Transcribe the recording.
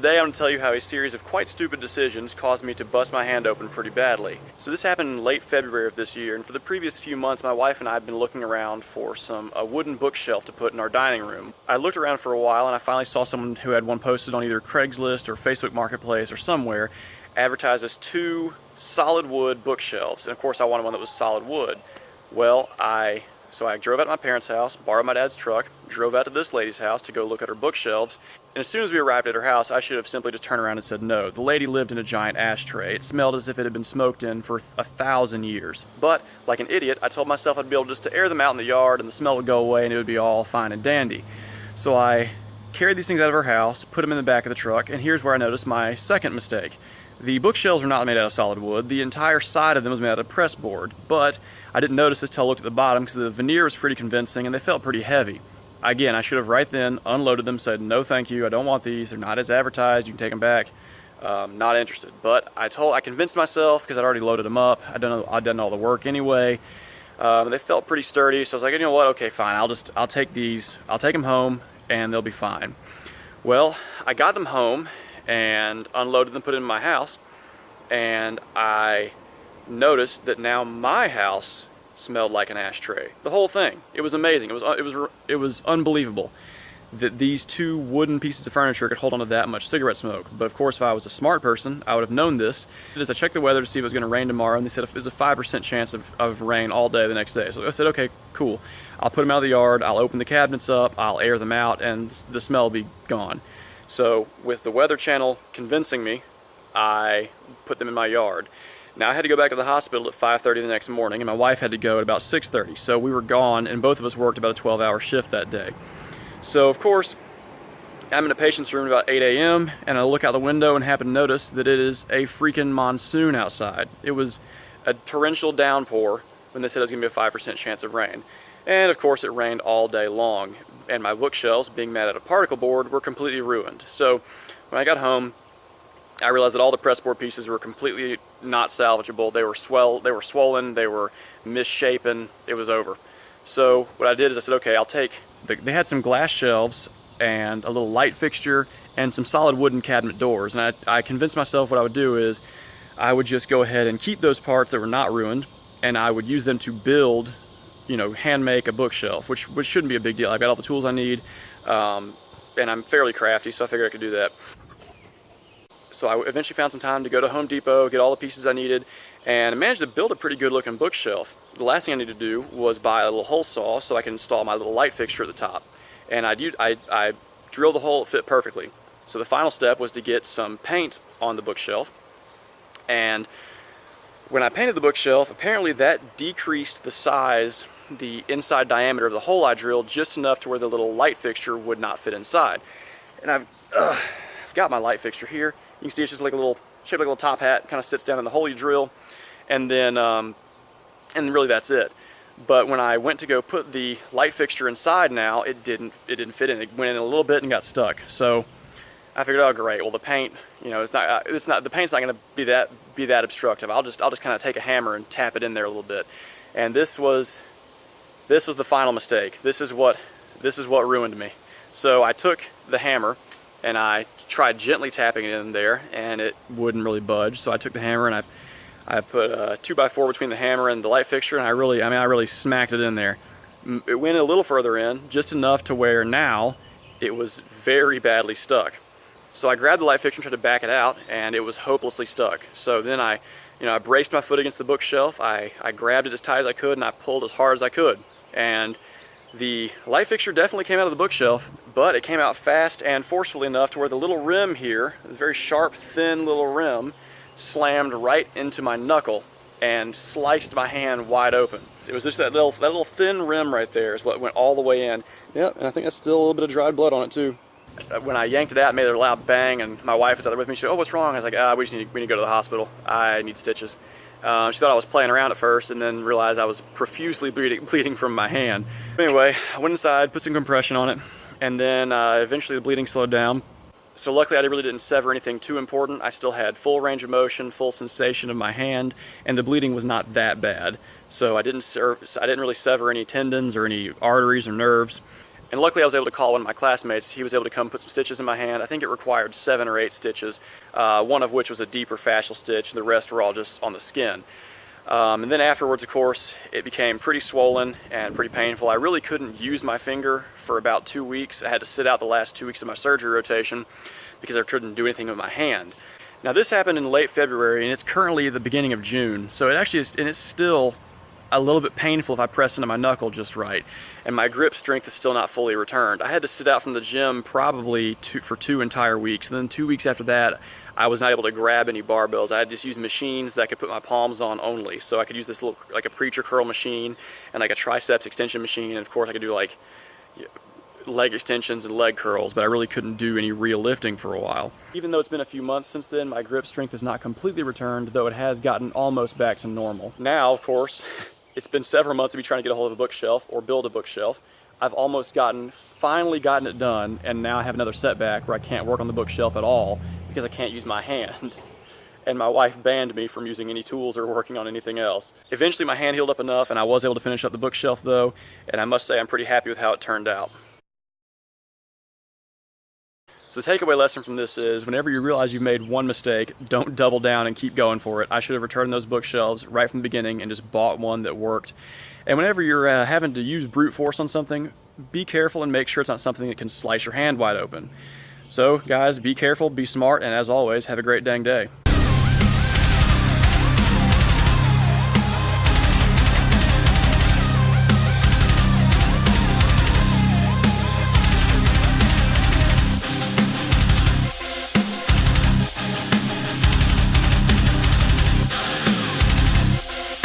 today I'm going to tell you how a series of quite stupid decisions caused me to bust my hand open pretty badly. So this happened in late February of this year, and for the previous few months my wife and I have been looking around for a wooden bookshelf to put in our dining room. I looked around for a while and I finally saw someone who had one posted on either Craigslist or Facebook Marketplace or somewhere, advertised as 2 solid wood bookshelves, and of course I wanted one that was solid wood. Well, so I drove out to my parents' house, borrowed my dad's truck, drove out to this lady's house to go look at her bookshelves, and as soon as we arrived at her house, I should have simply just turned around and said no. The lady lived in a giant ashtray. It smelled as if it had been smoked in for 1,000 years. But, like an idiot, I told myself I'd be able just to air them out in the yard and the smell would go away and it would be all fine and dandy. So I carried these things out of her house, put them in the back of the truck, and here's where I noticed my second mistake. The bookshelves were not made out of solid wood. The entire side of them was made out of press board, but I didn't notice this till I looked at the bottom because the veneer was pretty convincing and they felt pretty heavy. Again, I should have right then unloaded them, said no thank you, I don't want these, they're not as advertised, you can take them back, not interested. But I convinced myself, because I'd already loaded them up, I'd done all the work anyway, they felt pretty sturdy, so I was like, you know what, okay fine, I'll take these, I'll take them home and they'll be fine. Well, I got them home and unloaded them, put them in my house, and I noticed that now my house smelled like an ashtray. The whole thing. It was amazing. It was unbelievable that these 2 wooden pieces of furniture could hold on to that much cigarette smoke. But of course, if I was a smart person, I would have known this. As I checked the weather to see if it was going to rain tomorrow, and they said there's a 5% chance of rain all day the next day. So I said, okay, cool. I'll put them out of the yard, I'll open the cabinets up, I'll air them out, and the smell will be gone. So with the Weather Channel convincing me, I put them in my yard. Now I had to go back to the hospital at 5:30 the next morning, and my wife had to go at about 6:30. So we were gone, and both of us worked about a 12-hour shift that day. So of course, I'm in a patient's room at about 8 a.m., and I look out the window and happen to notice that it is a freaking monsoon outside. It was a torrential downpour when they said it was going to be a 5% chance of rain. And of course it rained all day long, and my bookshelves, being made out of particle board, were completely ruined. So when I got home, I realized that all the pressboard pieces were completely not salvageable. They were swollen, they were misshapen, it was over. So what I did is I said, okay, they had some glass shelves and a little light fixture and some solid wooden cabinet doors. And I convinced myself what I would do is I would just go ahead and keep those parts that were not ruined, and I would use them to build, hand make a bookshelf, which shouldn't be a big deal. I've got all the tools I need, and I'm fairly crafty, so I figured I could do that. So I eventually found some time to go to Home Depot, get all the pieces I needed, and I managed to build a pretty good looking bookshelf. The last thing I needed to do was buy a little hole saw so I can install my little light fixture at the top. And I drilled the hole, it fit perfectly. So the final step was to get some paint on the bookshelf. And when I painted the bookshelf, apparently that decreased the size, the inside diameter of the hole I drilled just enough to where the little light fixture would not fit inside. And I've got my light fixture here. You can see it's just like shaped like a little top hat, kind of sits down in the hole you drill, and then and really that's it. But when I went to go put the light fixture inside now, it didn't fit in. It went in a little bit and got stuck. So I figured, oh great, well the paint, the paint's not going to be that obstructive. I'll just kind of take a hammer and tap it in there a little bit. And this was the final mistake. This is what ruined me. So I took the hammer and I tried gently tapping it in there, and it wouldn't really budge. So I took the hammer and I put a 2x4 between the hammer and the light fixture, and I really smacked it in there. It went a little further in, just enough to where now it was very badly stuck. So I grabbed the light fixture and tried to back it out, and it was hopelessly stuck. So then I braced my foot against the bookshelf. I grabbed it as tight as I could, and I pulled as hard as I could. And the light fixture definitely came out of the bookshelf, but it came out fast and forcefully enough to where the little rim here, the very sharp, thin little rim, slammed right into my knuckle and sliced my hand wide open. It was just that little thin rim right there is what went all the way in. Yep, and I think that's still a little bit of dried blood on it too. When I yanked it out, it made a loud bang, and my wife was out there with me. She said, "Oh, what's wrong?" I was like, we need to go to the hospital. I need stitches." She thought I was playing around at first, and then realized I was profusely bleeding from my hand. Anyway, I went inside, put some compression on it, and then eventually the bleeding slowed down. So luckily I really didn't sever anything too important. I still had full range of motion, full sensation of my hand, and the bleeding was not that bad. So I didn't really sever any tendons or any arteries or nerves. And luckily I was able to call one of my classmates. He was able to come put some stitches in my hand. I think it required 7 or 8 stitches, one of which was a deeper fascial stitch, and the rest were all just on the skin. And then afterwards, of course, it became pretty swollen and pretty painful. I really couldn't use my finger for about 2 weeks. I had to sit out the last 2 weeks of my surgery rotation because I couldn't do anything with my hand. Now this happened in late February, and it's currently the beginning of June, so it actually is, and it's still a little bit painful if I press into my knuckle just right, and my grip strength is still not fully returned. I had to sit out from the gym probably for 2 entire weeks, and then 2 weeks after that I was not able to grab any barbells. I had to just use machines that I could put my palms on only. So I could use this little, like a preacher curl machine and like a triceps extension machine, and of course I could do like leg extensions and leg curls, but I really couldn't do any real lifting for a while. Even though it's been a few months since then, my grip strength has not completely returned, though it has gotten almost back to normal. Now, of course, it's been several months of me trying to get a hold of a bookshelf or build a bookshelf. I've almost finally gotten it done, and now I have another setback where I can't work on the bookshelf at all because I can't use my hand. And my wife banned me from using any tools or working on anything else. Eventually my hand healed up enough, and I was able to finish up the bookshelf though, and I must say I'm pretty happy with how it turned out. So the takeaway lesson from this is, whenever you realize you've made one mistake, don't double down and keep going for it. I should have returned those bookshelves right from the beginning and just bought one that worked. And whenever you're having to use brute force on something, be careful and make sure it's not something that can slice your hand wide open. So guys, be careful, be smart, and as always, have a great dang day.